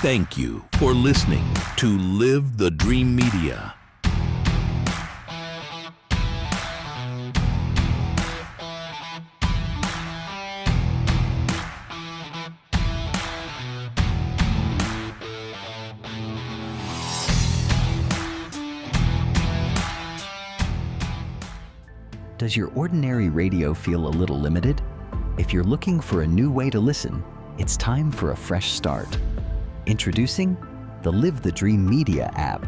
Thank you for listening to Live the Dream Media. Does your ordinary radio feel a little limited? If you're looking for a new way to listen, it's time for a fresh start. Introducing the Live the Dream Media app,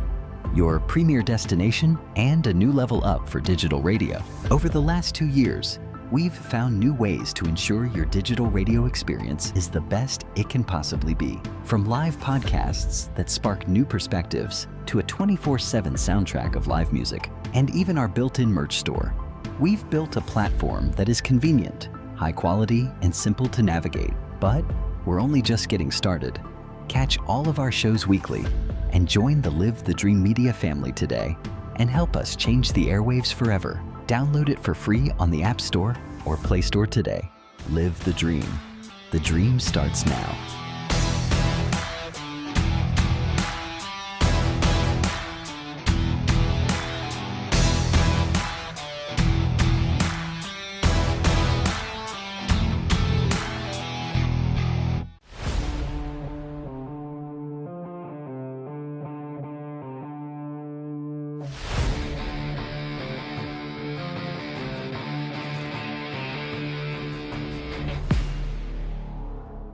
your premier destination and a new level up for digital radio. Over the last 2 years, we've found new ways to ensure your digital radio experience is the best it can possibly be. From live podcasts that spark new perspectives to a 24/7 soundtrack of live music, and even our built-in merch store. We've built a platform that is convenient, high quality, and simple to navigate. But we're only just getting started. Catch all of our shows weekly and join the Live the Dream Media family today and help us change the airwaves forever. Download it for free on the App Store or Play Store today. Live the dream. The dream starts now.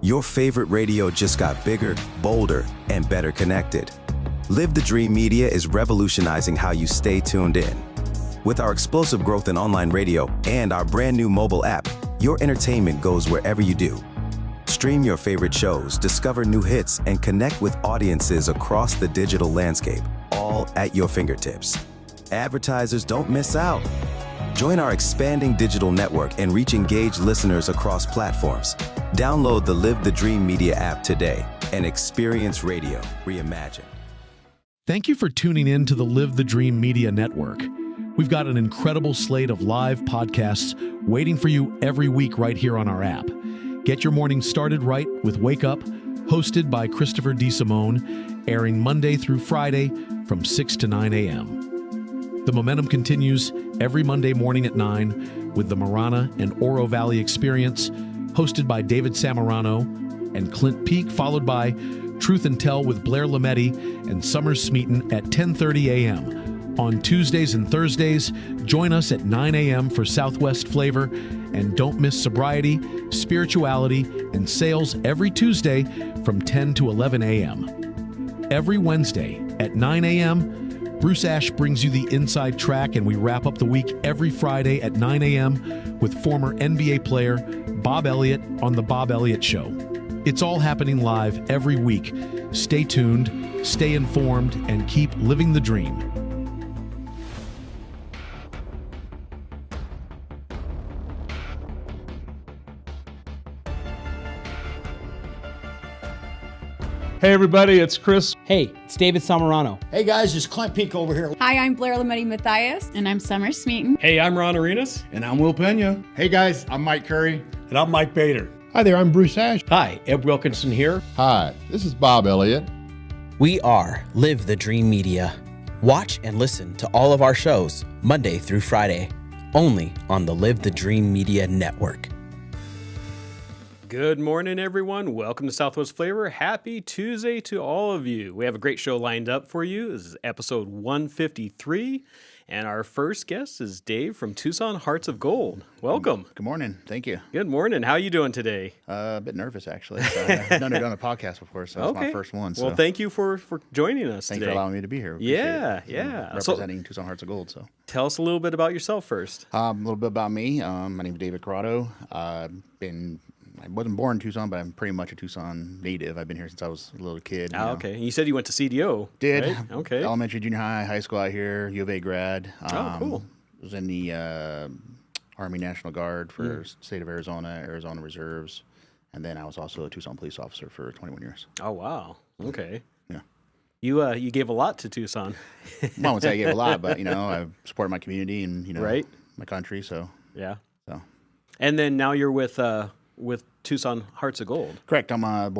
Your favorite radio just got bigger, bolder, and better connected. Live the Dream Media is revolutionizing how you stay tuned in. With our explosive growth in online radio and our brand new mobile app, your entertainment goes wherever you do. Stream your favorite shows, discover new hits, and connect with audiences across the digital landscape, all at your fingertips. Advertisers don't miss out. Join our expanding digital network and reach engaged listeners across platforms. Download the Live the Dream Media app today and experience radio reimagined. Thank you for tuning in to the Live the Dream Media Network. We've got an incredible slate of live podcasts waiting for you every week right here on our app. Get your morning started right with Wake Up, hosted by Christopher DeSimone, airing Monday through Friday from 6 to 9 a.m. The momentum continues every Monday morning at 9 with the Marana and Oro Valley Experience, hosted by David Samorano and Clint Peak, followed by Truth and Tell with Blair Lametti and Summer Smeaton at 10:30 a.m. On Tuesdays and Thursdays, join us at 9 a.m. for Southwest Flavor, and don't miss Sobriety, Spirituality, and Sales every Tuesday from 10 to 11 a.m. Every Wednesday at 9 a.m., Bruce Ash brings you the inside track, and we wrap up the week every Friday at 9 a.m. with former NBA player Bob Elliott on The Bob Elliott Show. It's all happening live every week. Stay tuned, stay informed, and keep living the dream. Hey everybody, it's Chris. Hey, it's David Samorano. Hey guys, it's Clint Peak over here. Hi, I'm Blair Lametti Mathias. And I'm Summer Smeaton. Hey, I'm Ron Arenas. And I'm Will Pena. Hey guys, I'm Mike Curry. And I'm Mike Bader. Hi there, I'm Bruce Ash. Hi, Ed Wilkinson here. Hi, this is Bob Elliott. We are Live the Dream Media. Watch and listen to all of our shows Monday through Friday, only on the Live the Dream Media Network. Good morning, everyone. Welcome to Southwest Flavor. Happy Tuesday to all of you. We have a great show lined up for you. This is episode 153, and our first guest is Dave from Tucson Hearts of Gold. Welcome. Good morning. Thank you. Good morning. How are you doing today? A bit nervous, actually. So I've never done a podcast before, so it's my first one. So. Well, thank you for joining us today. Thanks for allowing me to be here. Yeah. Representing Tucson Hearts of Gold. So tell us a little bit about yourself first. A little bit about me. My name is David Corrado. I wasn't born in Tucson, but I'm pretty much a Tucson native. I've been here since I was a little kid. Okay. And you said you went to CDO. Did. Right? Okay. Elementary, junior high, high school out here, U of A grad. Cool. Was in the Army National Guard for state of Arizona Reserves. And then I was also a Tucson police officer for 21 years. Oh, wow. Okay. Yeah. You gave a lot to Tucson. Well, I wouldn't say I gave a lot, but, I supported my community and, my country, so. Yeah. So. And then now you're with with Tucson Hearts of Gold. Correct. I'm on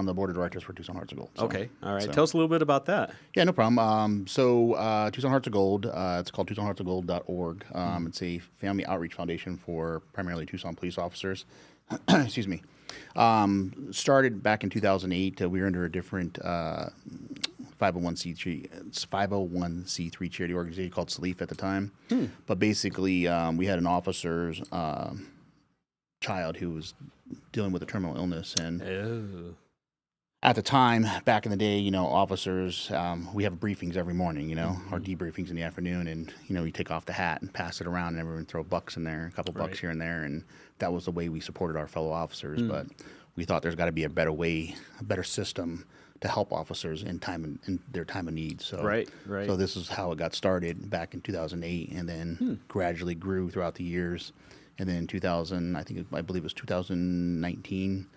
the board of directors for Tucson Hearts of Gold. So, Okay. All right. so- Tell us a little bit about that. Yeah, no problem. So Tucson Hearts of Gold, it's called TucsonHeartsOfGold.org. It's a family outreach foundation for primarily Tucson police officers. Excuse me. Started back in 2008. We were under a different 501c3 charity organization called SLEAF at the time. But basically, we had an officer's child who was dealing with a terminal illness, and at the time, back in the day, officers, we have briefings every morning, our debriefings in the afternoon, and, you take off the hat and pass it around and everyone throw bucks in there, a couple bucks here and there, and that was the way we supported our fellow officers. But we thought there's got to be a better way, a better system to help officers in their time of need. So, Right. So this is how it got started back in 2008, and then gradually grew throughout the years. And then I believe it was 2019,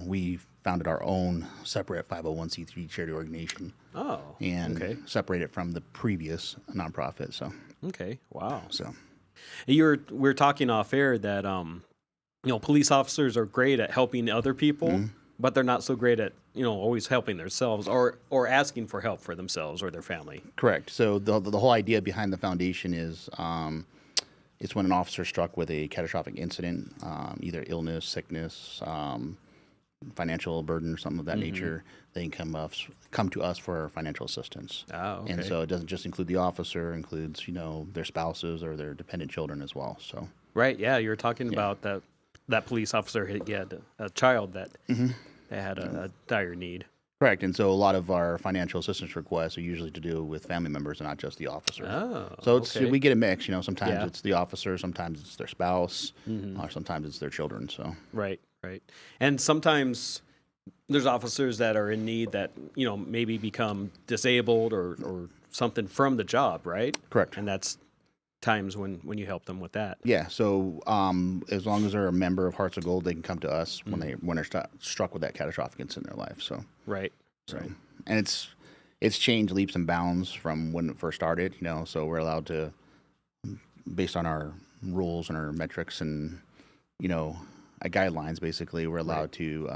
we founded our own separate 501c3 charity organization. Oh, and okay. separated from the previous nonprofit. So, Okay. Wow. so We were talking off air that police officers are great at helping other people, but they're not so great at always helping themselves or asking for help for themselves or their family. correct. So the whole idea behind the foundation is it's when an officer is struck with a catastrophic incident, either illness, sickness, financial burden or something of that nature, they can come to us for financial assistance. Oh, okay. And so it doesn't just include the officer, it includes, their spouses or their dependent children as well. So Right. Yeah. You were talking about that police officer had a child that had a dire need. correct. And so a lot of our financial assistance requests are usually to do with family members and not just the officer. Oh, So okay. we get a mix, sometimes Yeah. it's the officer, sometimes it's their spouse, or sometimes it's their children. So Right. And sometimes there's officers that are in need that, maybe become disabled or something from the job, right? correct. And that's times when you help them with that. Yeah, so as long as they're a member of Hearts of Gold, they can come to us when they're struck with that catastrophic incident in their life. So, Right. and it's changed leaps and bounds from when it first started. So we're allowed to, based on our rules and our metrics and guidelines, basically, we're allowed to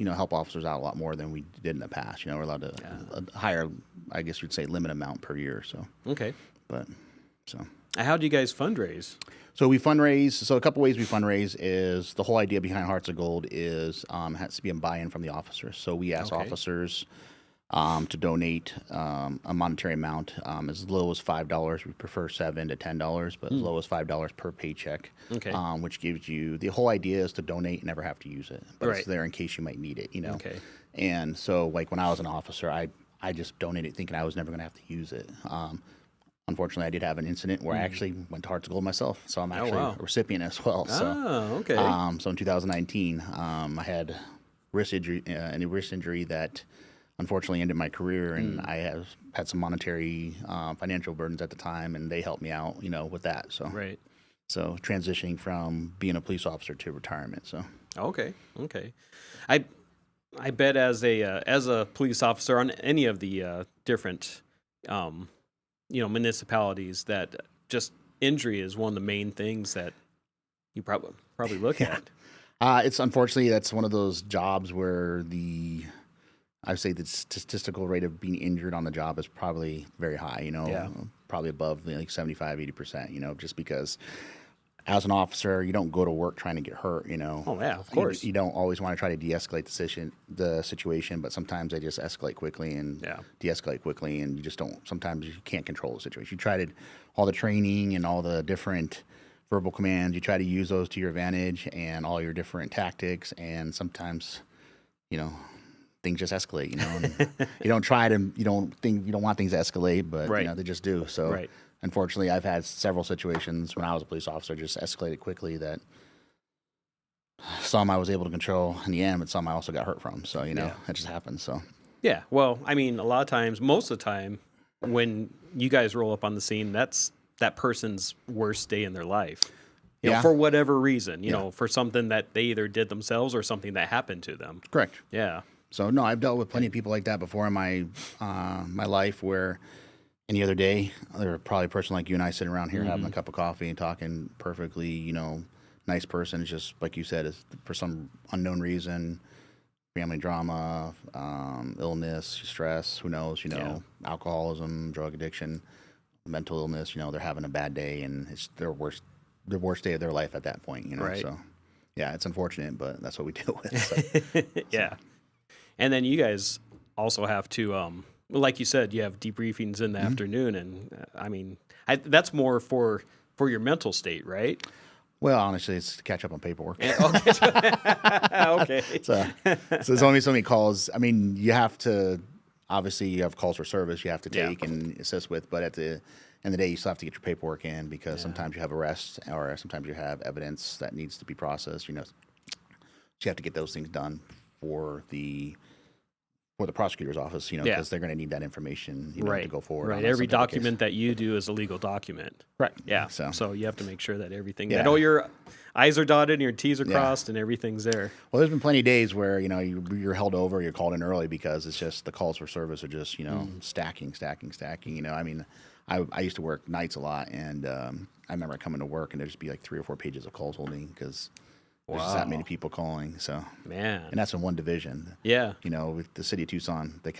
help officers out a lot more than we did in the past. We're allowed to a higher, I guess you'd say, limit amount per year. So, Okay. but so. How do you guys fundraise? So we fundraise. So a couple ways we fundraise is the whole idea behind Hearts of Gold is has to be a buy-in from the officers. So we ask officers to donate a monetary amount as low as $5. We prefer $7 to $10, but as low as $5 per paycheck. Okay. Which gives you the whole idea is to donate and never have to use it, but Right. it's there in case you might need it. Okay. And so like when I was an officer, I just donated thinking I was never going to have to use it. Unfortunately, I did have an incident where I actually went to Hearts of Gold myself, so I'm actually a recipient as well. So, okay. So in 2019, I had wrist injury that unfortunately ended my career, and I have had some monetary financial burdens at the time, and they helped me out, with that. So, Right. So transitioning from being a police officer to retirement. So, Okay. I bet as a police officer on any of the different municipalities that just injury is one of the main things that you probably look at. It's unfortunately that's one of those jobs where I would say the statistical rate of being injured on the job is probably very high, probably above like 75, 80%, just because as an officer, you don't go to work trying to get hurt, Oh, yeah, of course. You don't always want to try to de-escalate the situation, but sometimes they just escalate quickly and de-escalate quickly, and you just don't, sometimes you can't control the situation. You try to, all the training and all the different verbal commands, you try to use those to your advantage and all your different tactics, and sometimes, things just escalate, and you don't want things to escalate, but they just do. So unfortunately, I've had several situations when I was a police officer just escalated quickly that some I was able to control in the end, but some I also got hurt from. So, that just happens. So, Yeah. Well, I mean, a lot of times, most of the time, when you guys roll up on the scene, that's that person's worst day in their life. You know, for whatever reason, you know, for something that they either did themselves or something that happened to them. Correct. Yeah. So, no, I've dealt with plenty of people like that before in my my life where any other day, there probably a person like you and I sitting around here having a cup of coffee and talking perfectly, nice person. It's just like you said, is for some unknown reason, family drama, illness, stress, who knows, alcoholism, drug addiction, mental illness, they're having a bad day and it's their worst day of their life at that point, Right. So yeah, it's unfortunate, but that's what we deal with. So. Yeah. And then you guys also have to, like you said, you have debriefings in the afternoon. And that's more for your mental state, right? Well, honestly, it's to catch up on paperwork. Okay. So there's only so many calls. I mean, you have to, obviously, you have calls for service you have to take and assist with, but at the end of the day, you still have to get your paperwork in because sometimes you have arrests or sometimes you have evidence that needs to be processed, So you have to get those things done for the prosecutor's office, because they're going to need that information, to go forward. Right. Every document that you do is a legal document. Right. Yeah. So you have to make sure that everything, that all your I's are dotted and your T's are crossed and everything's there. Well, there's been plenty of days where, you're held over, you're called in early because it's just the calls for service are just, stacking. I used to work nights a lot, and I remember coming to work and there'd just be like 3 or 4 pages of calls holding because there's just that many people calling. So man, and that's in one division. Yeah, with the city of Tucson, they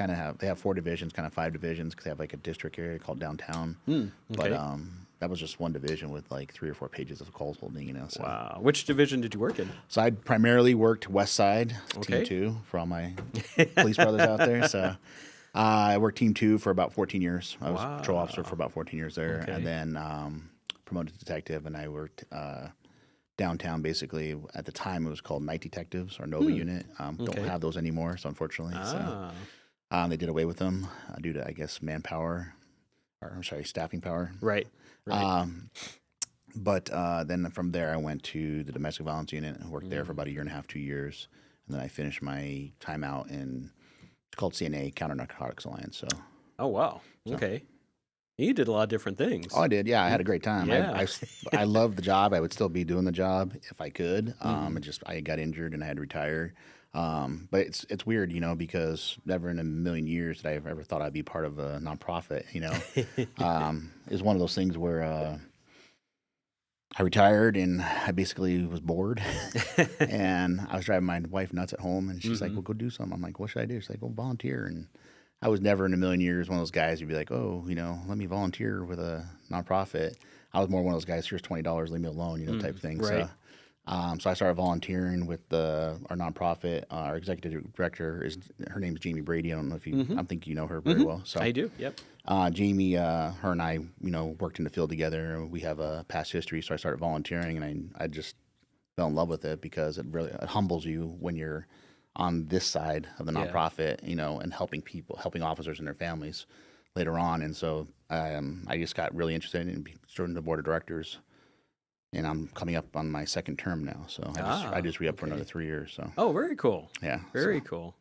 have 4 divisions, kind of 5 divisions because they have like a district area called downtown. Okay. But that was just one division with like 3 or 4 pages of calls holding. So. Wow. Which division did you work in? So I primarily worked West Side, Team 2, for all my police brothers out there. So I worked Team 2 for about 14 years. I was a patrol officer for about 14 years there, and then promoted to detective, and I worked downtown. Basically, at the time, it was called Night Detectives or Nova Unit. Don't have those anymore, so unfortunately. So they did away with them due to, I guess, staffing power. Right. But then from there, I went to the Domestic Violence Unit and worked there for about 1.5 years, 2 years. And then I finished my time out in, it's called CNA, Counter Narcotics Alliance. So. Oh, wow. Okay. You did a lot of different things. Oh, I did. Yeah, I had a great time. Yeah. I loved the job. I would still be doing the job if I could. I got injured and I had to retire. But it's weird, because never in a million years did I ever thought I'd be part of a nonprofit. It's one of those things where I retired and I basically was bored, and I was driving my wife nuts at home, and she's like, "Well, go do something." I'm like, "What should I do?" She's like, "Go volunteer." And I was never in a million years one of those guys who'd be like, "Oh, let me volunteer with a nonprofit." I was more one of those guys, "Here's $20, leave me alone," type thing. Right. So I started volunteering with our nonprofit. Our executive director her name's Jamie Brady. I don't know if you, I think you know her very well. So I do. Yep. Jamie, her and I, worked in the field together. We have a past history, so I started volunteering, and I just fell in love with it because it humbles you when you're on this side of the nonprofit, and helping officers and their families later on. And so I just got really interested in joining the board of directors. And I'm coming up on my 2nd term now, so I just re-up for another 3 years. So. Oh, very cool. Yeah. Very cool.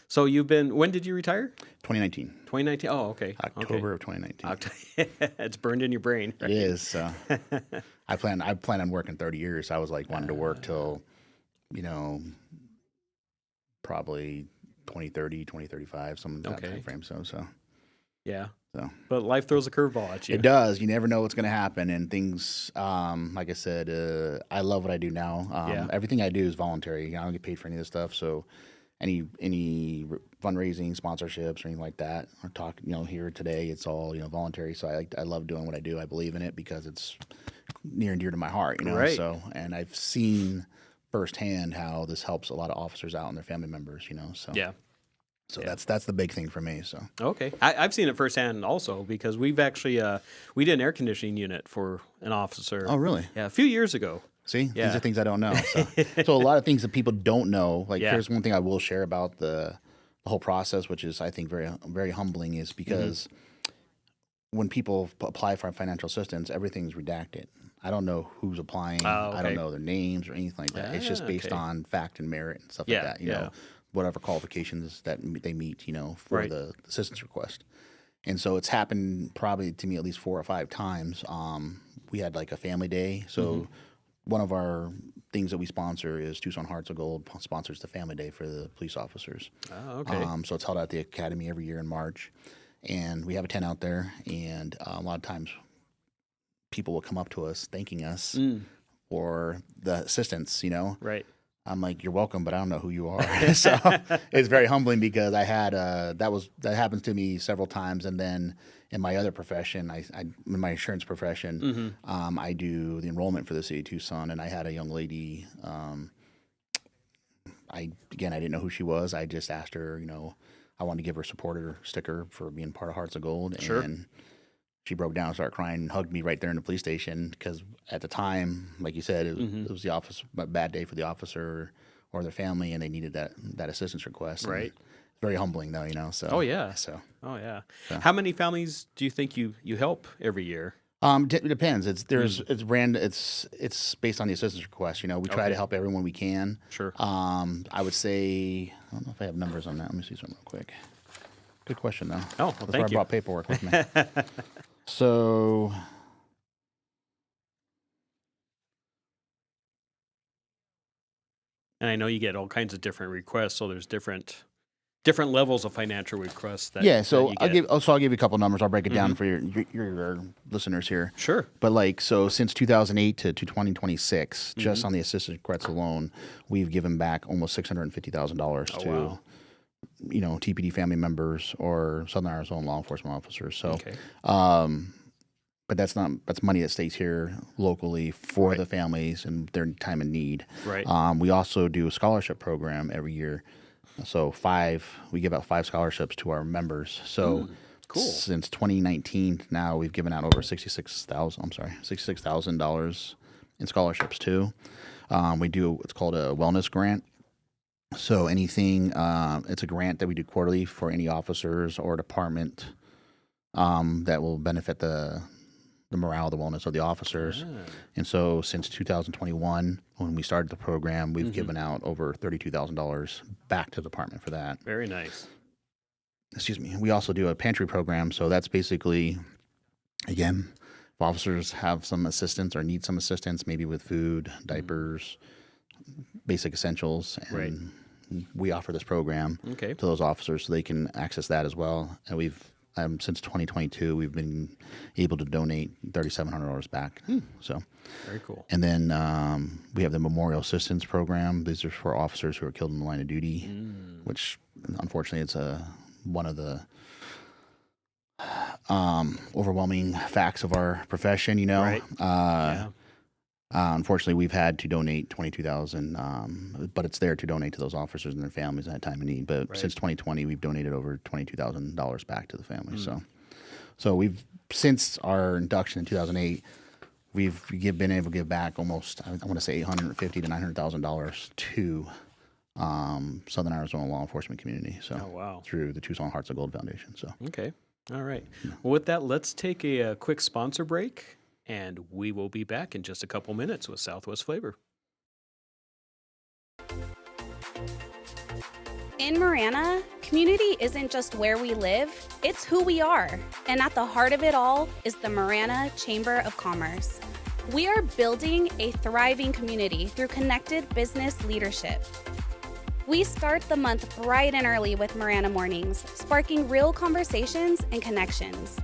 So when did you retire? 2019. 2019. Oh, okay. October of 2019. It's burned in your brain. Right? It is. So I plan on working 30 years. I was like wanting to work till, probably 2030, 2035, some that time frame. So. Yeah. So. But life throws a curveball at you. It does. You never know what's going to happen, and things. Like I said, I love what I do now. Everything I do is voluntary. I don't get paid for any of this stuff. So, any fundraising, sponsorships, or anything like that, or talk, here today, it's all voluntary. So I love doing what I do. I believe in it because it's near and dear to my heart. Right. So, and I've seen firsthand how this helps a lot of officers out and their family members. So. Yeah. So that's the big thing for me. So okay, I've seen it firsthand also because we've actually we did an air conditioning unit for an officer. Oh, really? Yeah, a few years ago. See, these are things I don't know. So a lot of things that people don't know. Like here's one thing I will share about the whole process, which is I think very very humbling, is because when people apply for financial assistance, everything's redacted. I don't know who's applying. I don't know their names or anything like that. It's just based on fact and merit and stuff like that. You know. Whatever qualifications that they meet, for the assistance request. And so it's happened probably to me at least 4 or 5 times. We had like a family day. So one of our things that we sponsor is Tucson Hearts of Gold sponsors the family day for the police officers. Oh, okay. So it's held at the academy every year in March. And we have a tent out there. And a lot of times people will come up to us thanking us or the assistants, Right. I'm like, you're welcome, but I don't know who you are. So it's very humbling because I had that happens to me several times, and then in my other profession, in my insurance profession, I do the enrollment for the city of Tucson, and I had a young lady. I didn't know who she was. I just asked her, I wanted to give her a supporter sticker for being part of Hearts of Gold, Sure. and she broke down, started crying, and hugged me right there in the police station because at the time, like you said, it was a bad day for the officer or their family, and they needed that assistance request. Right. And very humbling, though, So. Oh yeah. So. Oh yeah. So. How many families do you think you help every year? It depends. It's based on the assistance request. We try to help everyone we can. Sure. I would say, I don't know if I have numbers on that. Let me see something real quick. Good question, though. Oh, well, That's thank why I you. brought paperwork with me. So, And I know you get all kinds of different requests, so there's different levels of financial requests that so that you I'll get. give you a couple numbers. I'll break it down for your listeners here. Sure. But since 2008 to 2026, just on the assistance requests alone, we've given back almost $650,000 to wow. TPD family members or Southern Arizona law enforcement officers. So, Okay. but that's money that stays here locally for the families and their time of need. Right. We also do a scholarship program every year. So we give out 5 scholarships to our members. So cool. Since 2019, now we've given out over $66,000 in scholarships too. We do what's called a wellness grant. So anything, it's a grant that we do quarterly for any officers or department that will benefit the morale, the wellness of the officers. And so since 2021, when we started the program, we've given out over $32,000 back to the department for that. Very nice. Excuse me. We also do a pantry program. So that's basically, again, if officers have some assistance or need some assistance, maybe with food, diapers, basic essentials, and we offer this program to those officers so they can access that as well. And we've since 2022, we've been able to donate $3,700 back. So very cool. And then we have the Memorial Assistance Program. These are for officers who are killed in the line of duty, which unfortunately it's one of the overwhelming facts of our profession. Right. Unfortunately, we've had to donate $22,000, but it's there to donate to those officers and their families at a time of need. But since 2020, we've donated over $22,000 back to the family. So we've, since our induction in 2008, we've been able to give back almost, I want to say $850,000 to $900,000 to Southern Arizona law enforcement community. So through the Tucson Hearts of Gold Foundation. So okay, all right. Well, with that, let's take a quick sponsor break. And we will be back in just a couple minutes with Southwest Flavor. In Marana, community isn't just where we live, it's who we are. And at the heart of it all is the Marana Chamber of Commerce. We are building a thriving community through connected business leadership. We start the month bright and early with Marana Mornings, sparking real conversations and connections.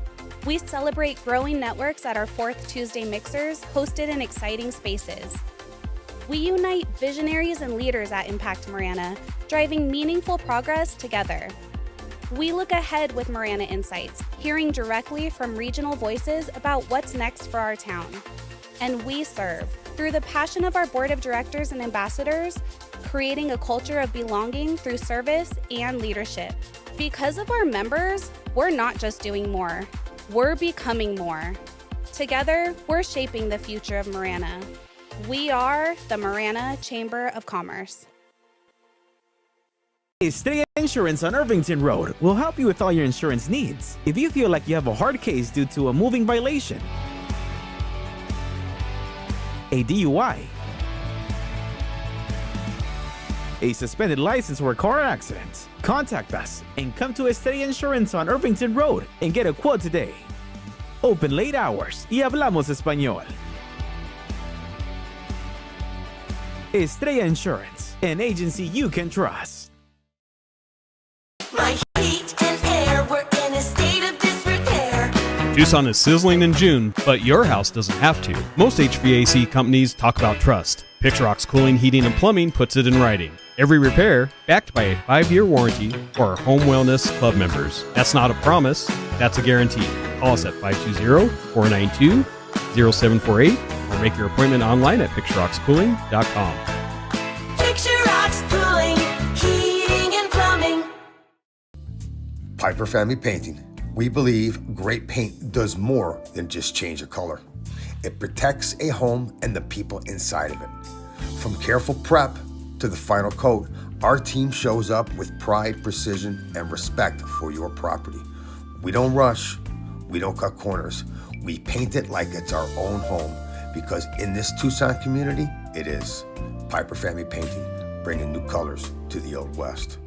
We celebrate growing networks at our 4th Tuesday mixers, hosted in exciting spaces. We unite visionaries and leaders at Impact Marana, driving meaningful progress together. We look ahead with Marana Insights, hearing directly from regional voices about what's next for our town. And we serve, through the passion of our board of directors and ambassadors, creating a culture of belonging through service and leadership. Because of our members, we're not just doing more. We're becoming more. Together, we're shaping the future of Marana. We are the Marana Chamber of Commerce. Estrella Insurance on Irvington Road will help you with all your insurance needs. If you feel like you have a hard case due to a moving violation, a DUI, a suspended license or a car accident, contact us and come to Estrella Insurance on Irvington Road and get a quote today. Open late hours y hablamos español. Estrella Insurance, an agency you can trust. My heat and air were in a state of disrepair. Tucson is sizzling in June, but your house doesn't have to. Most HVAC companies talk about trust. Picturox Cooling, Heating, and Plumbing puts it in writing. Every repair backed by a 5-year warranty for our Home Wellness Club members. That's not a promise, that's a guarantee. Call us at 520-492-0748 or make your appointment online at picturoxcooling.com. Picturox Cooling, Heating, and Plumbing. Piper Family Painting. We believe great paint does more than just change a color. It protects a home and the people inside of it. From careful prep to the final coat, our team shows up with pride, precision, and respect for your property. We don't rush, we don't cut corners. We paint it like it's our own home, because in this Tucson community, it is. Piper Family Painting, bringing new colors to the Old West.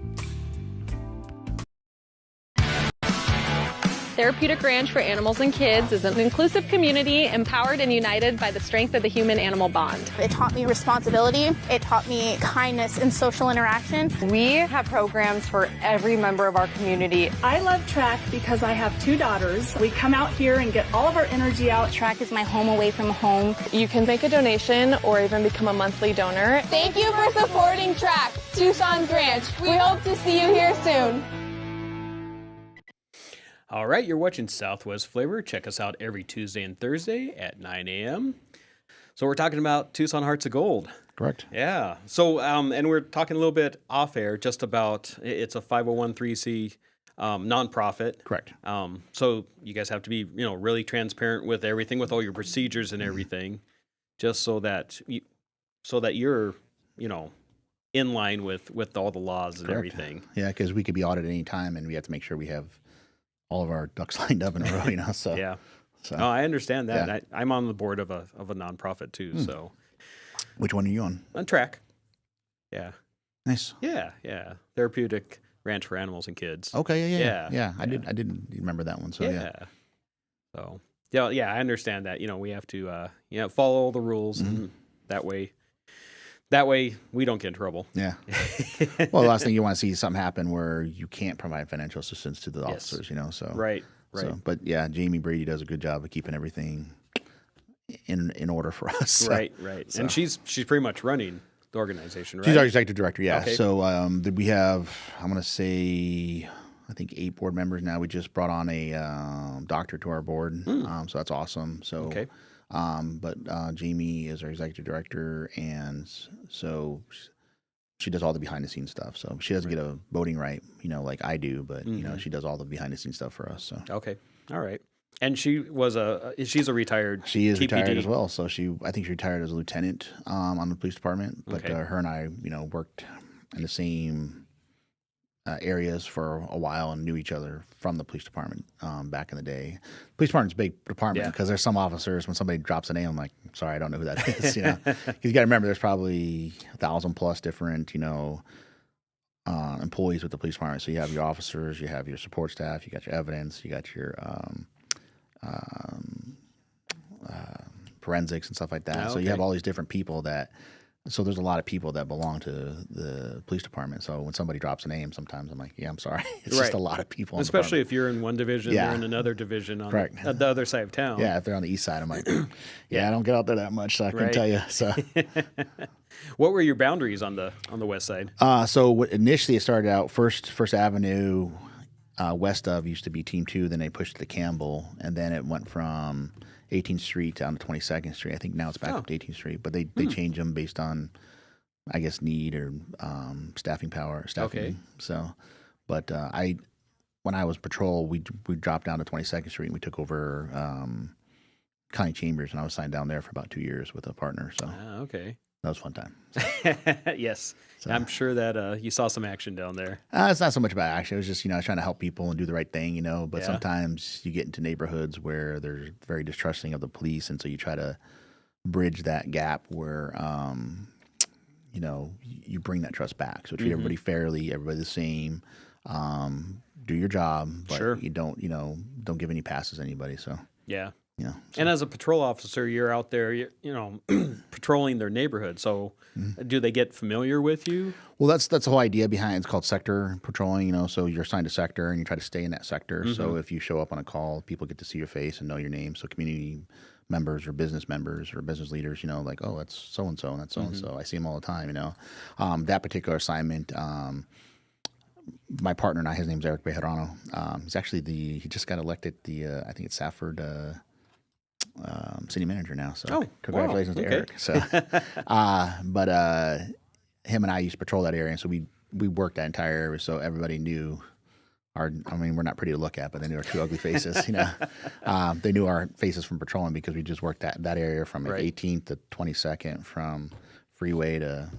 Therapeutic Ranch for Animals and Kids is an inclusive community empowered and united by the strength of the human-animal bond. It taught me responsibility. It taught me kindness and social interaction. We have programs for every member of our community. I love track because I have 2 daughters. We come out here and get all of our energy out. Track is my home away from home. You can make a donation or even become a monthly donor. Thank you for supporting Track, Tucson's Ranch. We hope to see you here soon. All right, you're watching Southwest Flavor. Check us out every Tuesday and Thursday at 9 a.m. So we're talking about Tucson Hearts of Gold. Correct. Yeah. So, and we're talking a little bit off air just about, it's a 501(c) nonprofit. Correct. So you guys have to be, really transparent with everything, with all your procedures and everything, just so that you're, in line with all the laws and Correct. Everything. Yeah, because we could be audited any time, and we have to make sure we have all of our ducks lined up in a row, So yeah. So oh, I understand that. Yeah. I'm on the board of a nonprofit too. So, which one are you on? On Track. Yeah. Nice. Yeah. Therapeutic Ranch for Animals and Kids. Okay. Yeah. I didn't remember that one. So yeah. So yeah. I understand that. We have to follow all the rules, and that way we don't get in trouble. Yeah. Well, the last thing you want to see is something happen where you can't provide financial assistance to the officers, So Right. So, but yeah, Jamie Brady does a good job of keeping everything in order for us. So, right. So. And she's pretty much running the organization, right? She's our executive director. Yeah. Okay. So we have, I'm going to say, I think 8 board members now. We just brought on a doctor to our board, so that's awesome. So. Okay. But Jamie is our executive director, and so she does all the behind the scenes stuff. So she doesn't get a voting right, like I do, but she does all the behind the scenes stuff for us. So okay, all right. And she's a retired. She is TPD. retired as well. So I think she retired as a lieutenant on the police department. But her and I, worked in the same areas for a while and knew each other from the police department back in the day. Police department's a big department because there's some officers, when somebody drops a name, I'm like, sorry, I don't know who that is. Because you got to remember, there's probably 1,000 plus different, employees with the police department. So you have your officers, you have your support staff, you got your evidence, you got your forensics and stuff like that. So you have all these different people so there's a lot of people that belong to the police department. So when somebody drops a name, sometimes I'm like, yeah, I'm sorry. It's just a lot of people. Especially if you're in one division, they're in another division on the other side of town. Yeah, if they're on the east side, I'm like, I don't get out there that much, so I couldn't tell you. So, what were your boundaries on the west side? So initially it started out First Avenue west of used to be Team 2, then they pushed it to Campbell, and then it went from 18th Street down to 22nd Street. I think now it's back up to 18th Street, but they change them based on, I guess, need or staffing power. Okay. So, but when I was patrol, we dropped down to 22nd Street and we took over County Chambers, and I was signed down there for about 2 years with a partner. So okay. That was a fun time. Yes. So, I'm sure that you saw some action down there. It's not so much about action. It was just, trying to help people and do the right thing, But sometimes you get into neighborhoods where they're very distrusting of the police, and so you try to bridge that gap where, you bring that trust back. So treat everybody fairly, everybody the same. Do your job, but you don't give any passes to anybody. So yeah. You know, And as a patrol officer, you're out there, you know, patrolling their neighborhood. So do they get familiar with you? Well, that's the whole idea behind it. It's called sector patrolling, you know, so you're assigned a sector and you try to stay in that sector. So if you show up on a call, people get to see your face and know your name. So community members or business leaders, you know, like, oh, that's so-and-so and that's so-and-so. I see them all the time, you know. That particular assignment, my partner and I, his name's Amber Eghtesadi. He's actually he just got elected I think it's Safford city manager now. So congratulations to Eric. So, but him and I used to patrol that area, and so we worked that entire area, so everybody knew we're not pretty to look at, but they knew our two ugly faces. You know, they knew our faces from patrolling because we just worked that area from 18th to 22nd, from freeway to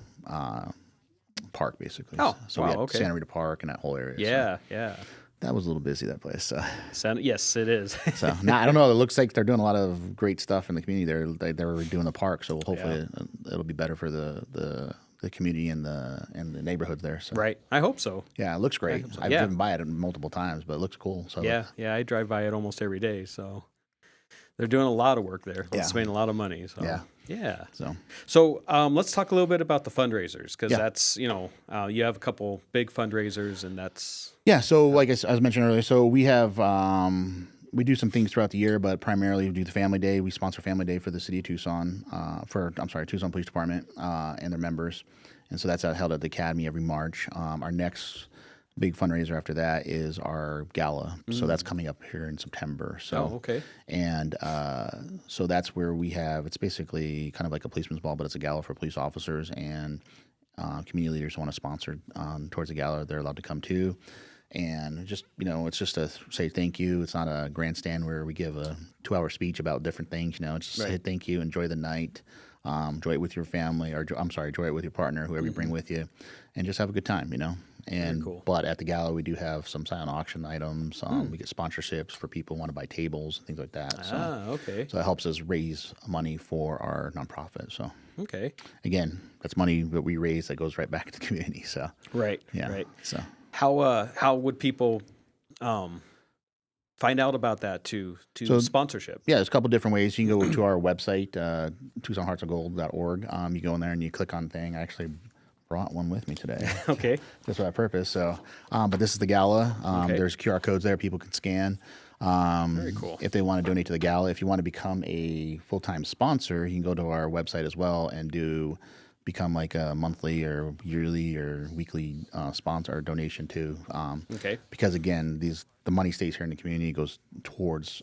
park, basically. Oh, so we had Santa Rita Park and that whole area. Yeah, so. yeah. That was a little busy, that place. So. Yes, it is. So now I don't know. It looks like they're doing a lot of great stuff in the community. They're redoing the park, so hopefully it'll be better for the community and the neighborhoods there. So. Right. I hope so. Yeah, it looks great. I've driven by it multiple times, but it looks cool. So yeah, I drive by it almost every day. So they're doing a lot of work there. They're spending a lot of money. So yeah. So let's talk a little bit about the fundraisers, because that's, you know, you have a couple big fundraisers, and that's. Yeah. So like I mentioned earlier, so we have we do some things throughout the year, but primarily we do the Family Day. We sponsor Family Day for the city of Tucson, Tucson Police Department and their members, and so that's held at the Academy every March. Our next big fundraiser after that is our gala, so that's coming up here in September. So and so that's where we have, it's basically kind of like a policeman's ball, but it's a gala for police officers, and community leaders who want to sponsor towards the gala, they're allowed to come too. And just, you know, it's just to say thank you. It's not a grandstand where we give a 2-hour speech about different things. You know, it's just say thank you, enjoy the night, enjoy it with your family, or enjoy it with your partner, whoever you bring with you, and just have a good time. You know. And but at the gala, we do have some silent auction items. We get sponsorships for people who want to buy tables and things like that. So, so it helps us raise money for our nonprofit. So again, that's money that we raise that goes right back to the community. So right. So. How would people find out about that to sponsorship? Yeah, there's a couple different ways. You can go to our website, TucsonHeartsOfGold.org. You go in there and you click on thing. I actually brought one with me today. Just for that purpose. So, but this is the gala. There's QR codes there people can scan. Very cool. If they want to donate to the gala, if you want to become a full-time sponsor, you can go to our website as well and become like a monthly or yearly or weekly sponsor or donation too. Because again, the money stays here in the community, goes towards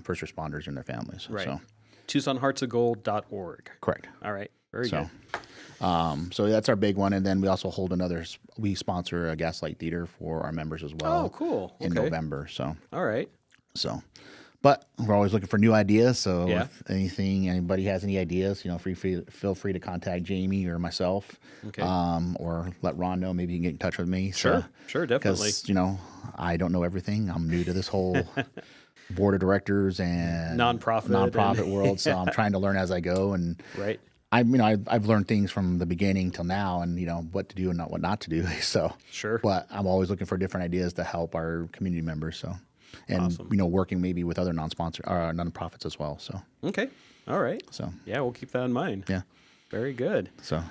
first responders and their families. Right. So. TucsonHeartsOfGold.org. Correct. All right. Very good. So that's our big one, and then we also hold we sponsor a Gaslight Theater for our members as well. Oh, cool. In November. So. All right. So. But we're always looking for new ideas. So if anybody has any ideas, you know, feel free to contact Jamie or myself, or let Ron know. Maybe you can get in touch with me. Sure, definitely. Because, you know, I don't know everything. I'm new to this whole board of directors and nonprofit world, so I'm trying to learn as I go. And I've learned things from the beginning till now, and you know what to do and what not to do. So but I'm always looking for different ideas to help our community members. So. And you know, working maybe with other nonprofits as well. So all right. So we'll keep that in mind. Yeah, very good. So,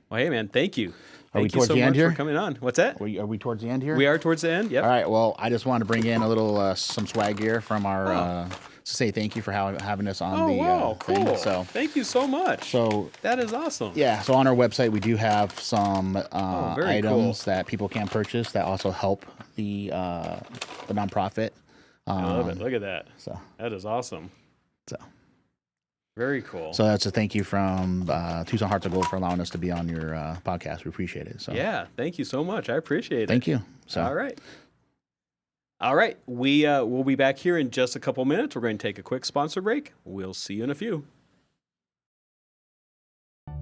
well, hey man, thank you. Are we towards the end here? For coming on. What's that? Are we towards the end here? We are towards the end. Yep. All right. Well, I just wanted to bring in a little some swag here from our. To say thank you for having us on the cool. thing. So thank you so much. So that is awesome. Yeah. So on our website we do have some items cool. that people can purchase that also help the nonprofit. I love it. Look at that. So that is awesome. So very cool. So that's a thank you from Tucson Hearts of Gold for allowing us to be on your podcast. We appreciate it. So yeah, thank you so much. I appreciate it. Thank you. So all right. We'll be back here in just a couple minutes. We're going to take a quick sponsor break. We'll see you in a few.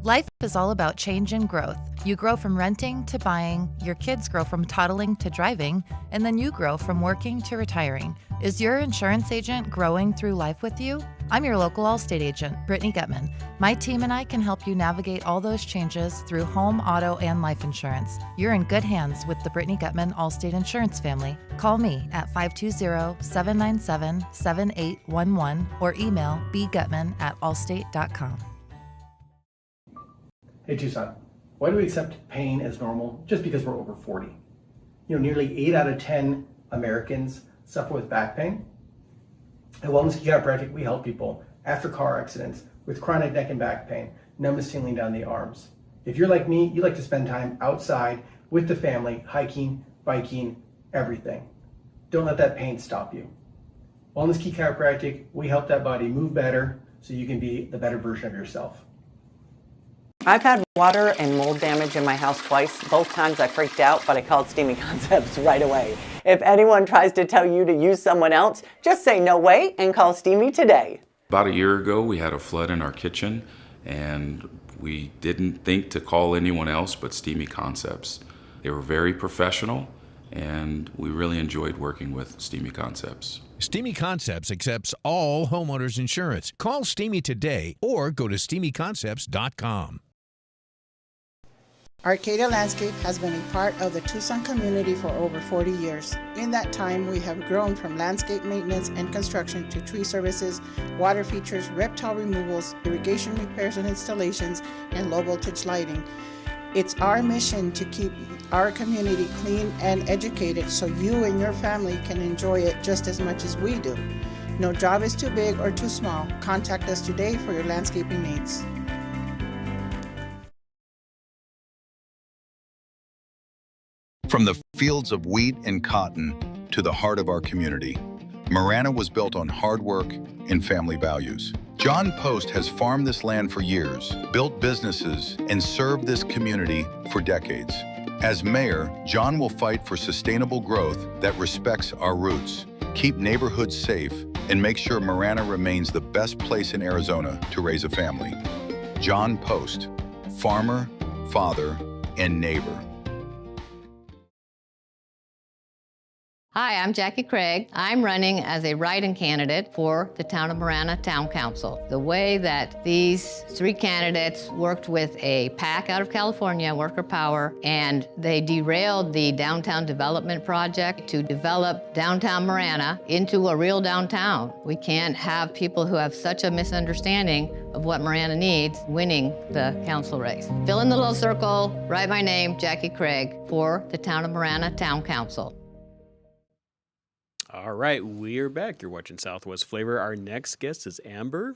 Life is all about change and growth. You grow from renting to buying, your kids grow from toddling to driving, and then you grow from working to retiring. Is your insurance agent growing through life with you? I'm your local Allstate agent, Brittany Gutman. My team and I can help you navigate all those changes through home, auto, and life insurance. You're in good hands with the Brittany Gutman Allstate Insurance family. Call me at 520-797-7811 or email bgutman@allstate.com. Hey Tucson, why do we accept pain as normal just because we're over 40? Nearly 8 out of 10 Americans suffer with back pain. At Wellness Chiropractic, we help people after car accidents with chronic neck and back pain, numbness tingling down the arms. If you're like me, you like to spend time outside with the family, hiking, biking, everything. Don't let that pain stop you. Wellness Chiropractic, we help that body move better so you can be the better version of yourself. I've had water and mold damage in my house twice. Both times I freaked out, but I called Steamy Concepts right away. If anyone tries to tell you to use someone else, just say no way and call Steamy today. About a year ago, we had a flood in our kitchen, and we didn't think to call anyone else but Steamy Concepts. They were very professional, and we really enjoyed working with Steamy Concepts. Steamy Concepts accepts all homeowners insurance. Call Steamy today or go to steamyconcepts.com. Arcadia Landscape has been a part of the Tucson community for over 40 years. In that time, we have grown from landscape maintenance and construction to tree services, water features, reptile removals, irrigation repairs and installations, and low voltage lighting. It's our mission to keep our community clean and educated so you and your family can enjoy it just as much as we do. No job is too big or too small. Contact us today for your landscaping needs. From the fields of wheat and cotton to the heart of our community, Marana was built on hard work and family values. John Post has farmed this land for years, built businesses, and served this community for decades. As mayor, John will fight for sustainable growth that respects our roots, keep neighborhoods safe, and make sure Marana remains the best place in Arizona to raise a family. John Post, farmer, father, and neighbor. Hi, I'm Jackie Craig. I'm running as a write-in candidate for the Town of Marana Town Council. The way that these three candidates worked with a PAC out of California, Worker Power, and they derailed the downtown development project to develop downtown Marana into a real downtown. We can't have people who have such a misunderstanding of what Marana needs winning the council race. Fill in the little circle, write my name, Jackie Craig, for the Town of Marana Town Council. All right, we're back. You're watching Southwest Flavor. Our next guest is Amber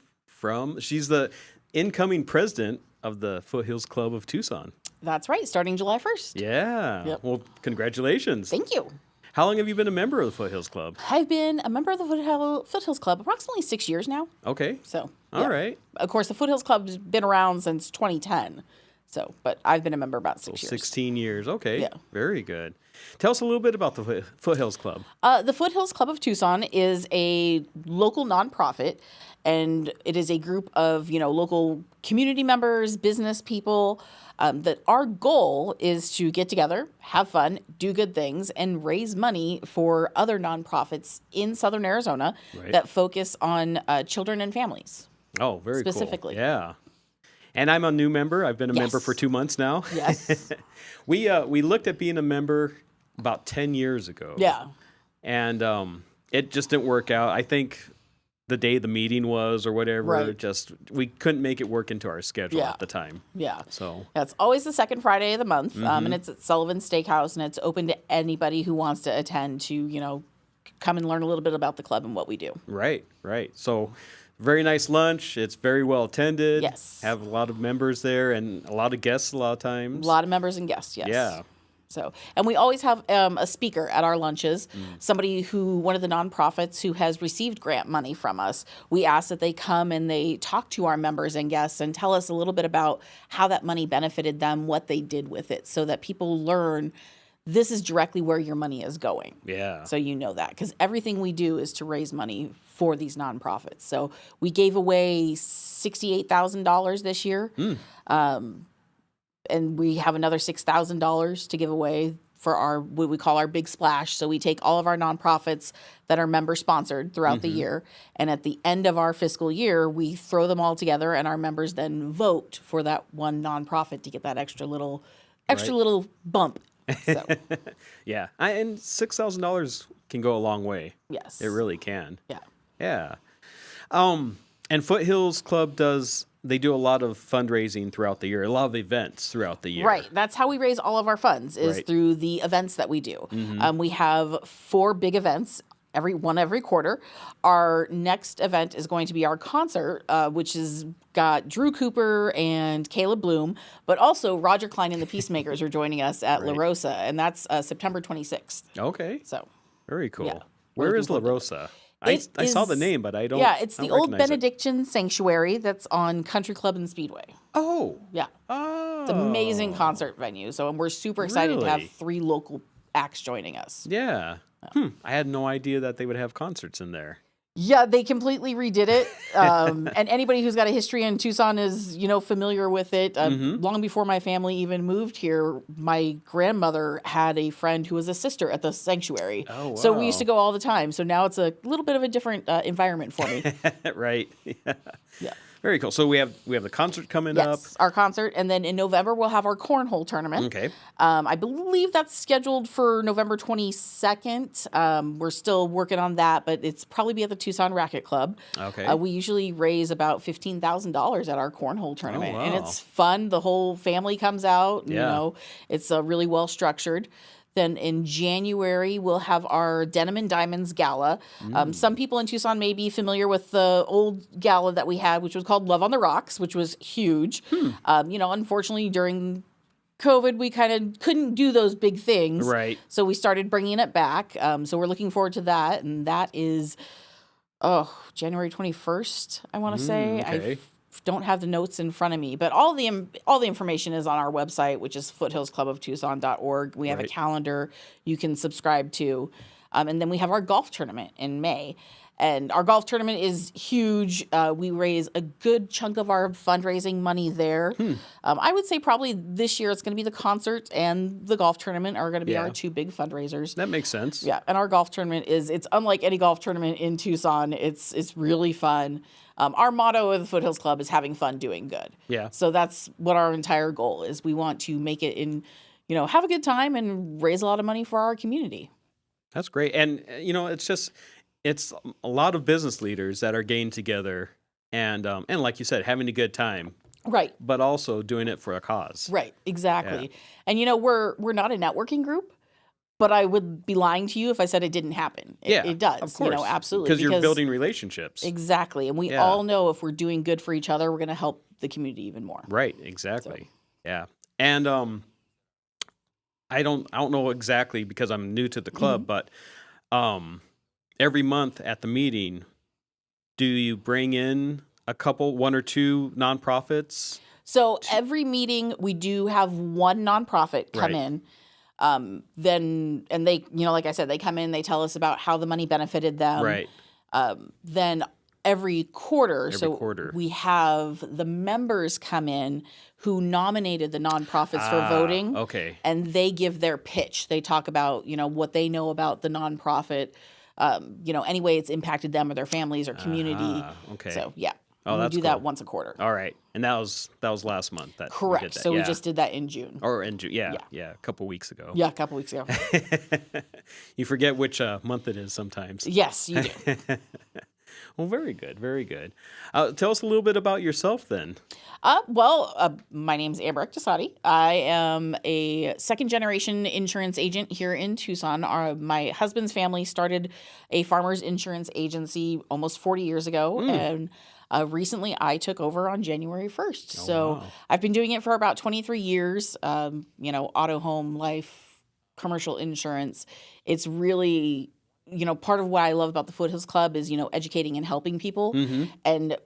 she's the incoming president of the Foothills Club of Tucson. That's right, starting July 1st. Yeah. Yep. Well, congratulations. Thank you. How long have you been a member of the Foothills Club? I've been a member of the Foothills Club approximately 6 years now. Okay. So, all right. Of course, the Foothills Club's been around since 2010. So, but I've been a member about 6 years. 16 years. Okay. Yeah. Very good. Tell us a little bit about the Foothills Club. The Foothills Club of Tucson is a local nonprofit, and it is a group of, local community members, business people, that our goal is to get together, have fun, do good things, and raise money for other nonprofits in Southern Arizona that focus on children and families. Oh, very specifically. Cool. Yeah. And I'm a new member. I've been a member for 2 months now. Yes. We looked at being a member about 10 years ago. Yeah. And it just didn't work out. I think the day the meeting was or whatever, we couldn't make it work into our schedule at the time. Yeah. So it's always the second Friday of the month, and it's at Sullivan's Steakhouse, and it's open to anybody who wants to attend to, come and learn a little bit about the club and what we do. Right. So very nice lunch. It's very well attended. Yes. Have a lot of members there and a lot of guests a lot of times. A lot of members and guests, yes. Yeah. So, and we always have a speaker at our lunches, somebody one of the nonprofits who has received grant money from us. We ask that they come and they talk to our members and guests and tell us a little bit about how that money benefited them, what they did with it, so that people learn this is directly where your money is going. Yeah. So you know that, because everything we do is to raise money for these nonprofits. So we gave away $68,000 this year. And we have another $6,000 to give away for our what we call our big splash. So we take all of our nonprofits that are member sponsored throughout the year, and at the end of our fiscal year, we throw them all together, and our members then vote for that one nonprofit to get that extra little bump. So. Yeah, and $6,000 can go a long way. Yes, it really can. Yeah, yeah. And Foothills Club they do a lot of fundraising throughout the year, a lot of events throughout the year. Right. That's how we raise all of our funds is through the events that we do. We have 4 big events, every quarter. Our next event is going to be our concert, which has got Drew Cooper and Caleb Bloom, but also Roger Klein and the Peacemakers are joining us at La Rosa, and that's September 26th. Okay. So very cool. Yeah, Where is La Rosa? I saw the name, but I don't. Yeah, it's the old Benedictine it. Sanctuary that's on Country Club and Speedway. Oh. Yeah. Oh. It's an amazing concert venue. So, and we're super excited to have 3 local acts joining us. Yeah. I had no idea that they would have concerts in there. Yeah, they completely redid it. And anybody who's got a history in Tucson is, familiar with it. Long before my family even moved here, my grandmother had a friend who was a sister at the sanctuary. Oh, wow. So we used to go all the time. So now it's a little bit of a different environment for me. Right. Yeah. Very cool. So we have the concert coming up. Yes, our concert, and then in November we'll have our cornhole tournament. Okay. I believe that's scheduled for November 22nd. We're still working on that, but it's probably be at the Tucson Racket Club. Okay. We usually raise about $15,000 at our cornhole tournament, and wow. it's fun. The whole family comes out. Yeah. It's really well structured. Then in January, we'll have our Denim and Diamonds Gala. Some people in Tucson may be familiar with the old gala that we had, which was called Love on the Rocks, which was huge. Unfortunately, during COVID, we kind of couldn't do those big things. Right. So we started bringing it back. So we're looking forward to that. And that is, January 21st, I want to say. Okay. I don't have the notes in front of me, but all the information is on our website, which is foothillscluboftucson.org. We have a calendar you can subscribe to. And then we have our golf tournament in May. And our golf tournament is huge. We raise a good chunk of our fundraising money there. I would say probably this year it's going to be the concert and the golf tournament are going to be our 2 big fundraisers. That makes sense. Yeah, and our golf tournament it's unlike any golf tournament in Tucson. It's really fun. Our motto of the Foothills Club is having fun doing good. Yeah. So that's what our entire goal is. We want to make it have a good time and raise a lot of money for our community. That's great. And, it's a lot of business leaders that are getting together and like you said, having a good time. Right. But also doing it for a cause. Right. Exactly. Yeah. And, we're not a networking group, but I would be lying to you if I said it didn't happen. It does. Of course. Absolutely. Because you're building relationships. Exactly. And we all know if we're doing good for each other, we're going to help the community even more. Right. Exactly. So. Yeah. And I don't know exactly because I'm new to the club, but every month at the meeting, do you bring in one or two nonprofits? So every meeting we do have one nonprofit come in. Then they, like I said, they come in, they tell us about how the money benefited them. Right. Then every quarter, we have the members come in who nominated the nonprofits for voting. Okay. And they give their pitch. They talk about, what they know about the nonprofit, any way it's impacted them or their families or community. Okay. So, yeah. Oh, we that's do cool. that once a quarter. All right. And that was last month. Correct. We did that. So we just did that in June. Or in June. Yeah. A couple weeks ago. Yeah, a couple weeks ago. You forget which month it is sometimes. Yes, you do. Well, very good. Very good. Tell us a little bit about yourself then. My name's Amber Eghtesadi. I am a second-generation insurance agent here in Tucson. My husband's family started a farmer's insurance agency almost 40 years ago, and recently I took over on January 1st. Wow. I've been doing it for about 23 years, auto, home, life, commercial insurance. It's really, part of what I love about the Foothills Club is, educating and helping people. And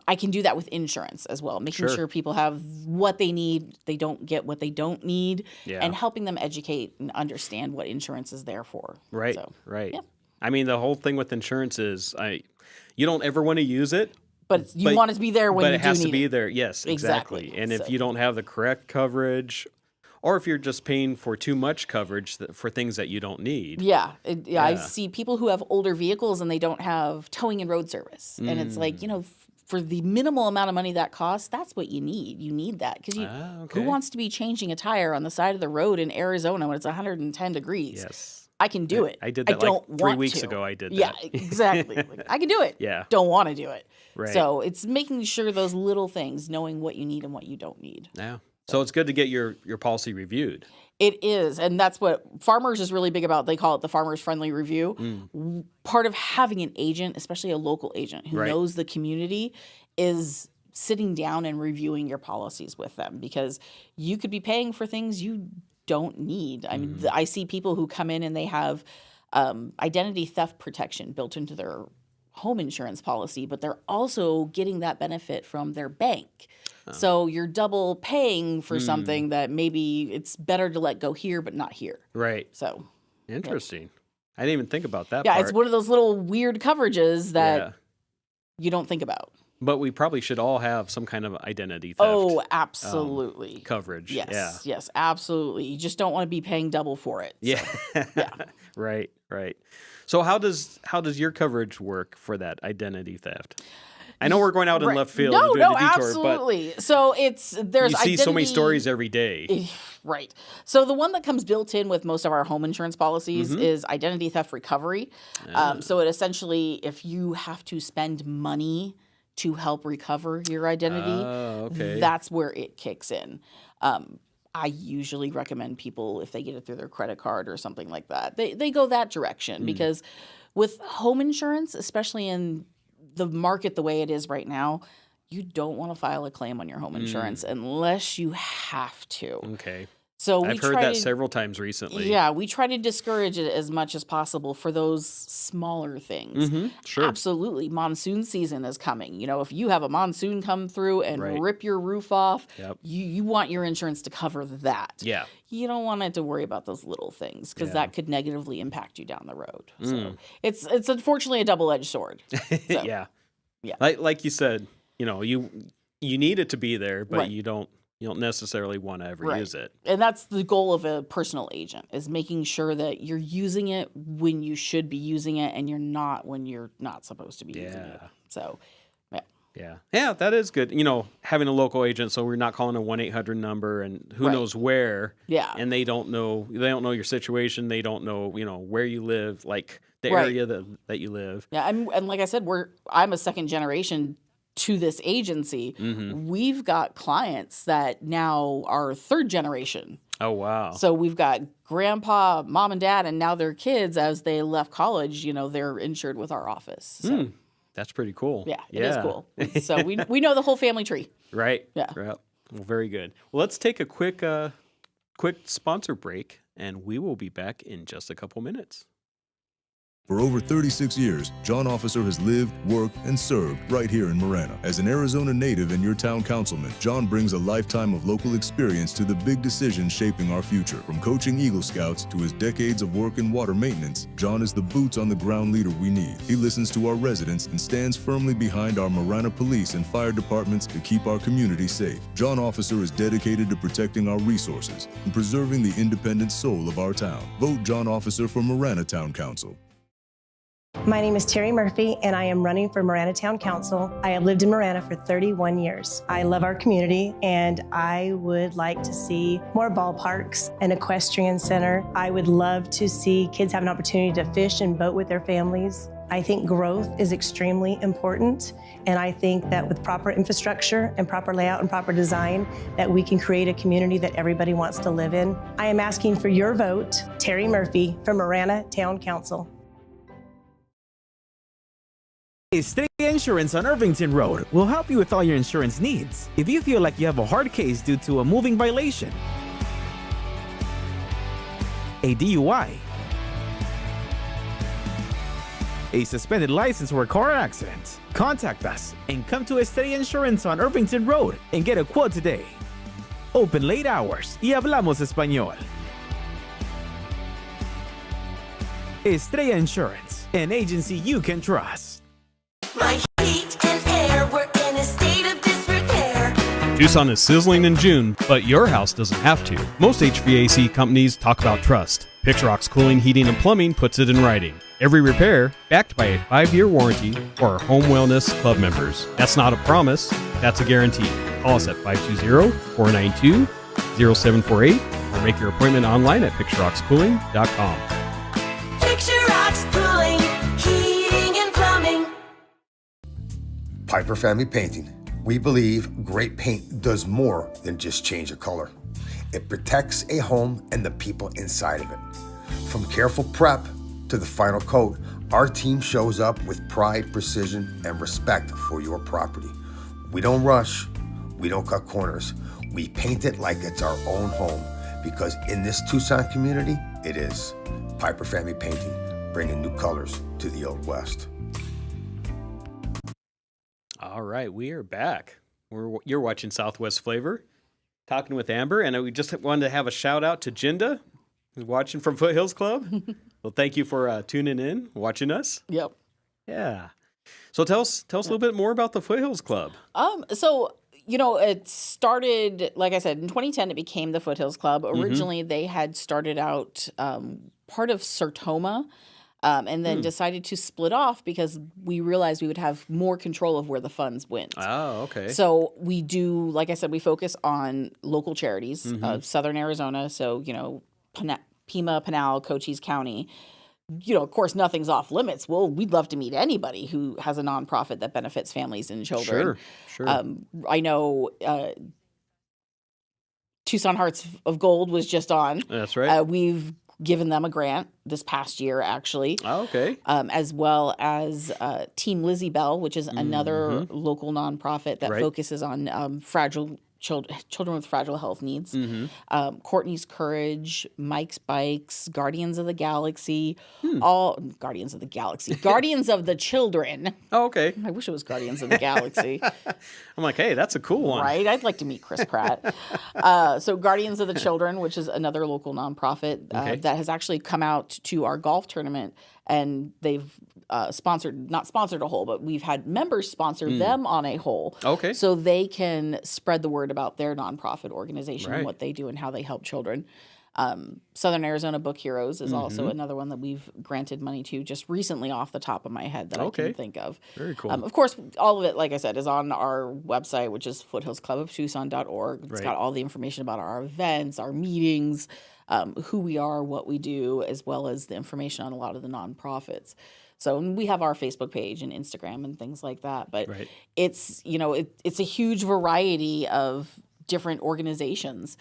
I can do that with insurance as well, making sure people have what they need, they don't get what they don't need, and helping them educate and understand what insurance is there for. Right, so, right. Yeah. I mean, the whole thing with insurance is you don't ever want to use it. But you want it to be there when you do need it. But it has to be there. Yes, exactly. And if you don't have the correct coverage Or if you're just paying for too much coverage for things that you don't need. Yeah. I see people who have older vehicles and they don't have towing and road service. And it's like, for the minimal amount of money that costs, that's what you need. You need that because who wants to be changing a tire on the side of the road in Arizona when it's 110 degrees? Yes. I can do it. I did that I don't like 3 want weeks to. ago. I did that. Yeah, exactly. Like, I can do it. Yeah. Don't want to do it. Right. So it's making sure those little things, knowing what you need and what you don't need. Yeah. So it's good to get your policy reviewed. It is. And that's what Farmers is really big about. They call it the Farmers Friendly Review. Part of having an agent, especially a local agent who knows the community, is sitting down and reviewing your policies with them, because you could be paying for things you don't need. I mean, I see people who come in and they have identity theft protection built into their home insurance policy, but they're also getting that benefit from their bank. So you're double paying for something that maybe it's better to let go here, but not here. Right. So interesting. I didn't even think about that yeah, part. it's one of those little weird coverages that you don't think about. But we probably should all have some kind of identity theft. Oh, absolutely. Coverage. Yes, yes, absolutely. You just don't want to be paying double for it. Yeah. Yeah. Right. So how does your coverage work for that identity theft? I know we're going out in left field and doing a detour, absolutely. So there's you see so many stories every day. Right. So the one that comes built in with most of our home insurance policies is identity theft recovery. So it essentially, if you have to spend money to help recover your identity, that's where it kicks in. I usually recommend people, if they get it through their credit card or something like that, they go that direction, because with home insurance, especially in the market the way it is right now, you don't want to file a claim on your home insurance unless you have to. Okay. So I've heard that several times recently. Yeah, we try to discourage it as much as possible for those smaller things. Sure. Absolutely. Monsoon season is coming. If you have a monsoon come through and rip your roof off, you want your insurance to cover that. Yeah. You don't want it to worry about those little things, because that could negatively impact you down the road. So it's unfortunately a double-edged sword. So, yeah. Yeah. Like you said, you need it to be there, but you don't necessarily want to ever use it. And that's the goal of a personal agent, is making sure that you're using it when you should be using it, and you're not when you're not supposed to be using it. So, yeah, that is good. Having a local agent, so we're not calling a 1-800 number and who knows where. Yeah. And they don't know your situation. They don't know, where you live, like the area that you live. Yeah. And like I said, I'm a second generation to this agency. We've got clients that now are third generation. Oh, wow. So we've got grandpa, mom and dad, and now their kids, as they left college, they're insured with our office. So. That's pretty cool. Yeah, it is cool. So we know the whole family tree. Right. Yeah. Well, very good. Well, let's take a quick sponsor break, and we will be back in just a couple minutes. For over 36 years, John Officer has lived, worked, and served right here in Marana. As an Arizona native and your town councilman, John brings a lifetime of local experience to the big decisions shaping our future. From coaching Eagle Scouts to his decades of work in water maintenance, John is the boots-on-the-ground leader we need. He listens to our residents and stands firmly behind our Marana police and fire departments to keep our community safe. John Officer is dedicated to protecting our resources and preserving the independent soul of our town. Vote John Officer for Marana Town Council. My name is Terry Murphy, and I am running for Marana Town Council. I have lived in Marana for 31 years. I love our community, and I would like to see more ballparks, an equestrian center. I would love to see kids have an opportunity to fish and boat with their families. I think growth is extremely important, and I think that with proper infrastructure and proper layout and proper design, that we can create a community that everybody wants to live in. I am asking for your vote, Terry Murphy, for Marana Town Council. Estrella Insurance on Irvington Road will help you with all your insurance needs. If you feel like you have a hard case due to a moving violation, a DUI, a suspended license or a car accident, contact us and come to Estrella Insurance on Irvington Road and get a quote today. Open late hours y hablamos español. Estrella Insurance, an agency you can trust. My heat and air were in a state of disrepair. Tucson is sizzling in June, but your house doesn't have to. Most HVAC companies talk about trust. Picturox Cooling, Heating, and Plumbing puts it in writing. Every repair backed by a 5-year warranty for our Home Wellness Club members. That's not a promise, that's a guarantee. Call us at 520-492-0748 or make your appointment online at picturoxcooling.com. Picturox Cooling, Heating, and Plumbing. Piper Family Painting. We believe great paint does more than just change a color. It protects a home and the people inside of it. From careful prep to the final coat, our team shows up with pride, precision, and respect for your property. We don't rush, we don't cut corners. We paint it like it's our own home, because in this Tucson community, it is. Piper Family Painting, bringing new colors to the Old West. All right, we are back. You're watching Southwest Flavor, talking with Amber, and we just wanted to have a shout out to Jinda, who's watching from Foothills Club. Well, thank you for tuning in, watching us. Yep. Yeah. So tell us a little bit more about the Foothills Club. So it started, like I said, in 2010. It became the Foothills Club. Originally, they had started out part of Sertoma. And then decided to split off because we realized we would have more control of where the funds went. Oh, okay. So we do, like I said, we focus on local charities of Southern Arizona. So, Pima, Pinal, Cochise County. Of course, nothing's off limits. We'd love to meet anybody who has a nonprofit that benefits families and children. Sure. I know Tucson Hearts of Gold was just on. That's right. We've given them a grant this past year, actually. Oh, okay. As well as Team Lizzie Bell, which is another local nonprofit that focuses on children with fragile health needs. Courtney's Courage, Mike's Bikes, Guardians of the Galaxy, Guardians of the Children. Oh, okay. I wish it was Guardians of the Galaxy. I'm like, hey, that's a cool one. Right? I'd like to meet Chris Pratt. So Guardians of the Children, which is another local nonprofit that has actually come out to our golf tournament, and they've not sponsored a hole, but we've had members sponsor them on a hole. Okay. So they can spread the word about their nonprofit organization and what they do and how they help children. Southern Arizona Book Heroes is also another one that we've granted money to just recently off the top of my head that I can think of. Very cool. Of course, all of it, like I said, is on our website, which is foothillscluboftucson.org. It's got all the information about our events, our meetings, who we are, what we do, as well as the information on a lot of the nonprofits. So we have our Facebook page and Instagram and things like that. But it's, it's a huge variety of different organizations.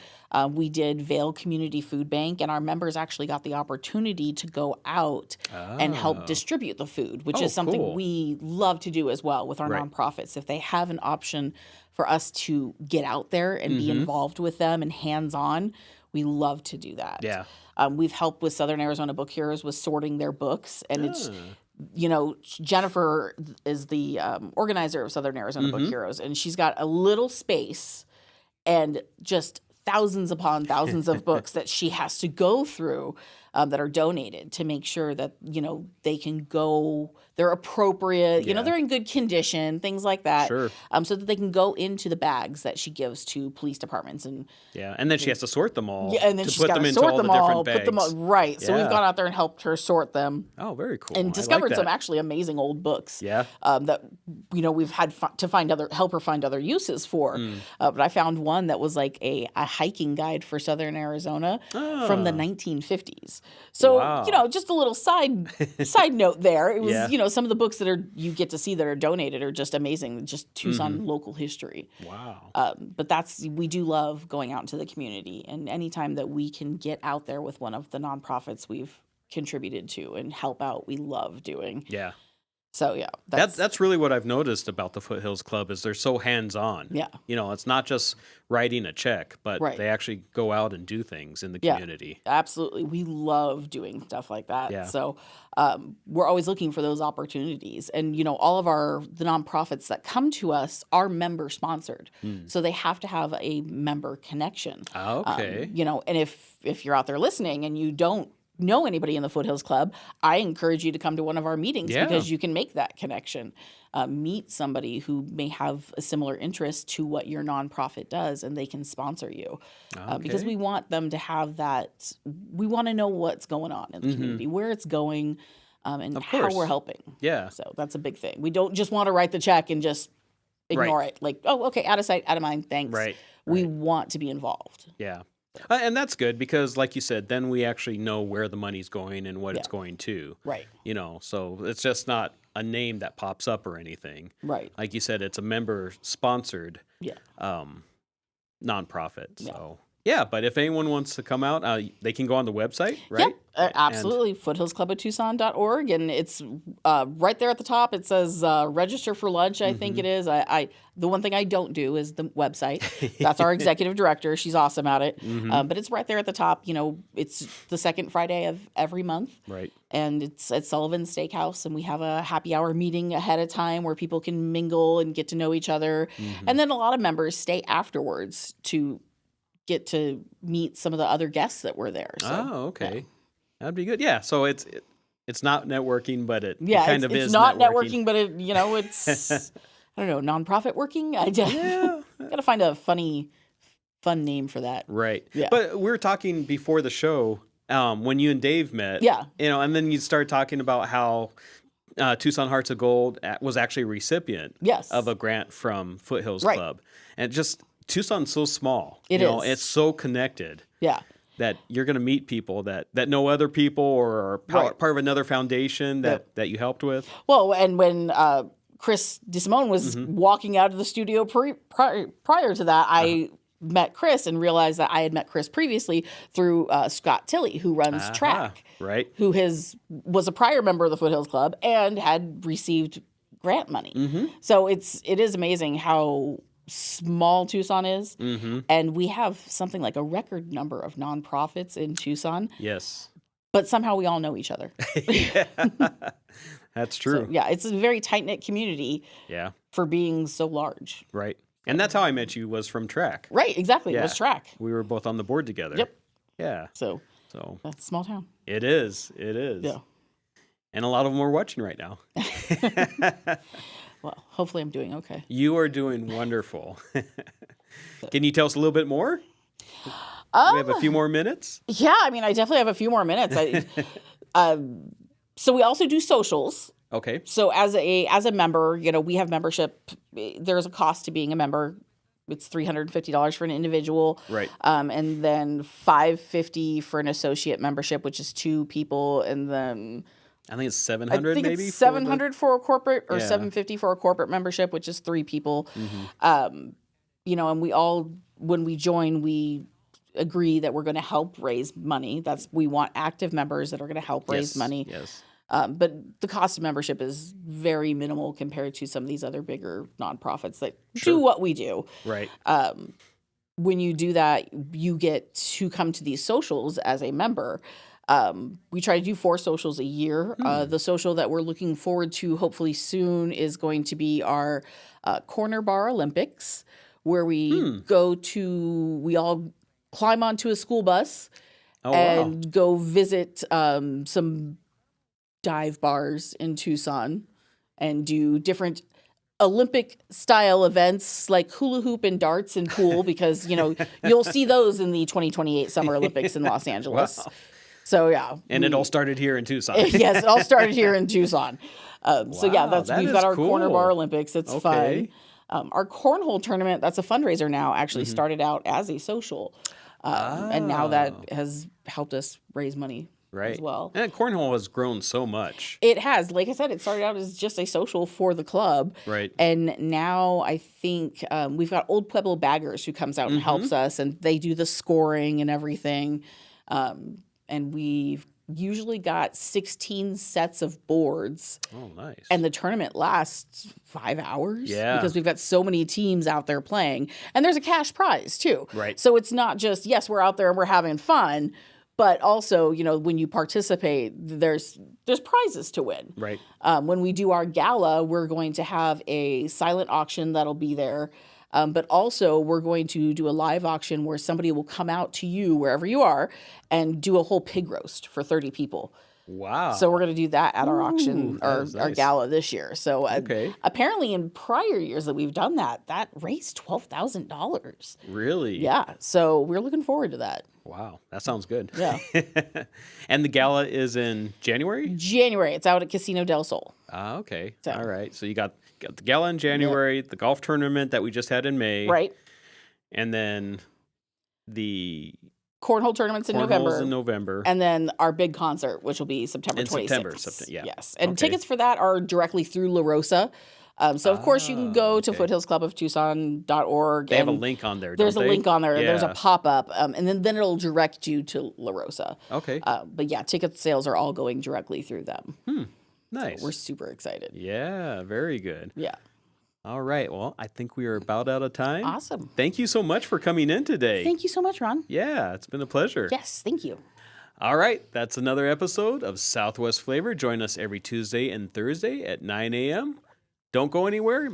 We did Vail Community Food Bank, and our members actually got the opportunity to go out and help distribute the food, which is something we love to do as well with our nonprofits. If they have an option for us to get out there and be involved with them and hands-on, we love to do that. Yeah. We've helped with Southern Arizona Book Heroes with sorting their books, and it's Jennifer is the organizer of Southern Arizona Book Heroes, and she's got a little space and just thousands upon thousands of books that she has to go through that are donated to make sure that, they can go, they're appropriate, they're in good condition, things like that. Sure. So that they can go into the bags that she gives to police departments. And then she has to sort them all. Yeah, and then she's got to sort them all, put them all, right. So we've gone out there and helped her sort them. Oh, very cool. And discovered some actually amazing old books. Yeah. That, we've had to help her find other uses for. But I found one that was like a hiking guide for Southern Arizona from the 1950s. So, just a little side note there. It was, some of the books that you get to see that are donated are just amazing, just Tucson local history. Wow. But we do love going out into the community, and anytime that we can get out there with one of the nonprofits we've contributed to and help out, we love doing. Yeah. So yeah, that's really what I've noticed about the Foothills Club is they're so hands-on. Yeah. It's not just writing a check, but they actually go out and do things in the community. Absolutely. We love doing stuff like that. Yeah. So we're always looking for those opportunities. And, all of the nonprofits that come to us are member sponsored. So they have to have a member connection. Okay. And if you're out there listening and you don't know anybody in the Foothills Club, I encourage you to come to one of our meetings Yeah. because you can make that connection. Meet somebody who may have a similar interest to what your nonprofit does, and they can sponsor you. Because Okay. we want them to have that. We want to know what's going on in the community, where it's going, and Of how course. we're helping. Yeah. So that's a big thing. We don't just want to write the check and just ignore Right. it. Like, oh, okay, out of sight, out of mind, thanks. Right. We want to be involved. Yeah. And that's good because, like you said, then we actually know where the money's going and what it's going to. Right. You know, so it's just not a name that pops up or anything. Right. Like you said, it's a member-sponsored Yeah. nonprofit. So, yeah, but if anyone wants to come out, they can go on the website, right? Yep, absolutely. Foothillscluboftucson.org, and it's right there at the top. It says register for lunch, I think it is. I the one thing I don't do is the website. That's our executive director. She's awesome at it. But it's right there at the top. You know, it's the second Friday of every month. Right. And it's at Sullivan's Steakhouse, and we have a happy hour meeting ahead of time where people can mingle and get to know each other. And then a lot of members stay afterwards to get to meet some of the other guests that were there. So, Oh, okay. That'd be good. Yeah, so it's not networking, but it yeah, kind of it's is not networking, but it, you know, it's I don't know, nonprofit working. I just gotta find a fun name for that. Right. Yeah. But we were talking before the show when you and Dave met. Yeah. You know, and then you started talking about how Tucson Hearts of Gold was actually a recipient of a grant from Foothills Club. And just Tucson's so small. It you know, is. it's so connected. Yeah. That you're going to meet people that know other people or are part of another foundation that you helped with. Well, and when Chris DeSimone was walking out of the studio prior to that, I met Chris and realized that I had met Chris previously through Scott Tilley, who runs track, right? Who was a prior member of the Foothills Club and had received grant money. So it is amazing how small Tucson is, and we have something like a record number of nonprofits in Tucson. Yes. But somehow we all know each other. That's true. So, yeah, it's a very tight-knit community for being so large. Right. And that's how I met you, was from track. Right, exactly. It was track. We were both on the board together. Yep. Yeah. So that's a small town. It is. It is. Yeah. And a lot of them are watching right now. Well, hopefully I'm doing okay. You are doing wonderful. Can you tell us a little bit more? We have a few more minutes. Yeah, I mean, I definitely have a few more minutes. So we also do socials. Okay. So as a member, you know, we have membership. There's a cost to being a member. It's $350 for an individual, right? And then $550 for an associate membership, which is 2 people, and then I think it's 700. I think maybe it's 700 for a corporate, or Yeah. $750 for a corporate membership, which is 3 people. You know, and we all, when we join, we agree that we're going to help raise money. We want active members that are going to help raise money. Yes. But the cost of membership is very minimal compared to some of these other bigger nonprofits that do what we do. Right. When you do that, you get to come to these socials as a member. We try to do 4 socials a year. The social that we're looking forward to hopefully soon is going to be our Corner Bar Olympics, where we we all climb onto a school bus and go visit some dive bars in Tucson and do different Olympic style events like hula hoop and darts and pool, because, you know, you'll see those in the 2028 Summer Olympics in Los Angeles. Wow. So, yeah. And it all started here in Tucson. Yes, it all started here in Tucson. So, yeah, that we've is got our cool. Corner Bar Olympics. It's Okay. fun. Our cornhole tournament, that's a fundraiser now, actually started out as a social. And now that has helped us raise money as well. And cornhole has grown so much. It has. Like I said, it started out as just a social for the club. Right. And now I think we've got Old Pueblo Baggers who comes out and helps us, and they do the scoring and everything. And we've usually got 16 sets of boards. Oh, nice. And the tournament lasts 5 hours. Yeah. Because we've got so many teams out there playing. And there's a cash prize, too. Right. So it's not just, yes, we're out there and we're having fun, but also, you know, when you participate, there's prizes to win. Right. When we do our gala, we're going to have a silent auction that'll be there. But also, we're going to do a live auction where somebody will come out to you wherever you are and do a whole pig roast for 30 people. Wow. So we're going to do that at our auction, our nice. gala this year. So apparently in prior years that we've done that raised $12,000. Really? Yeah. So we're looking forward to that. Wow. That sounds good. Yeah. And the gala is in January? January. It's out at Casino del Sol. Okay. So. All right. So you got the gala in January, the golf tournament that we just had in May. Right. And then the cornhole tournaments in November. And then our big concert, which will be September 26th. September, yeah. Yes. And tickets for that are directly through La Rosa. So, of course, you can go to Foothills Club of Tucson.org. They have a link on there, There's don't a they? link on there. Yeah. There's a pop-up. And then it'll direct you to La Rosa. Okay. But yeah, ticket sales are all going directly through them. Nice. So we're super excited. Yeah, very good. Yeah. All right. Well, I think we are about out of time. Awesome. Thank you so much for coming in today. Thank you so much, Ron. Yeah, it's been a pleasure. Yes, thank you. All right. That's another episode of Southwest Flavor. Join us every Tuesday and Thursday at 9 a.m. Don't go anywhere.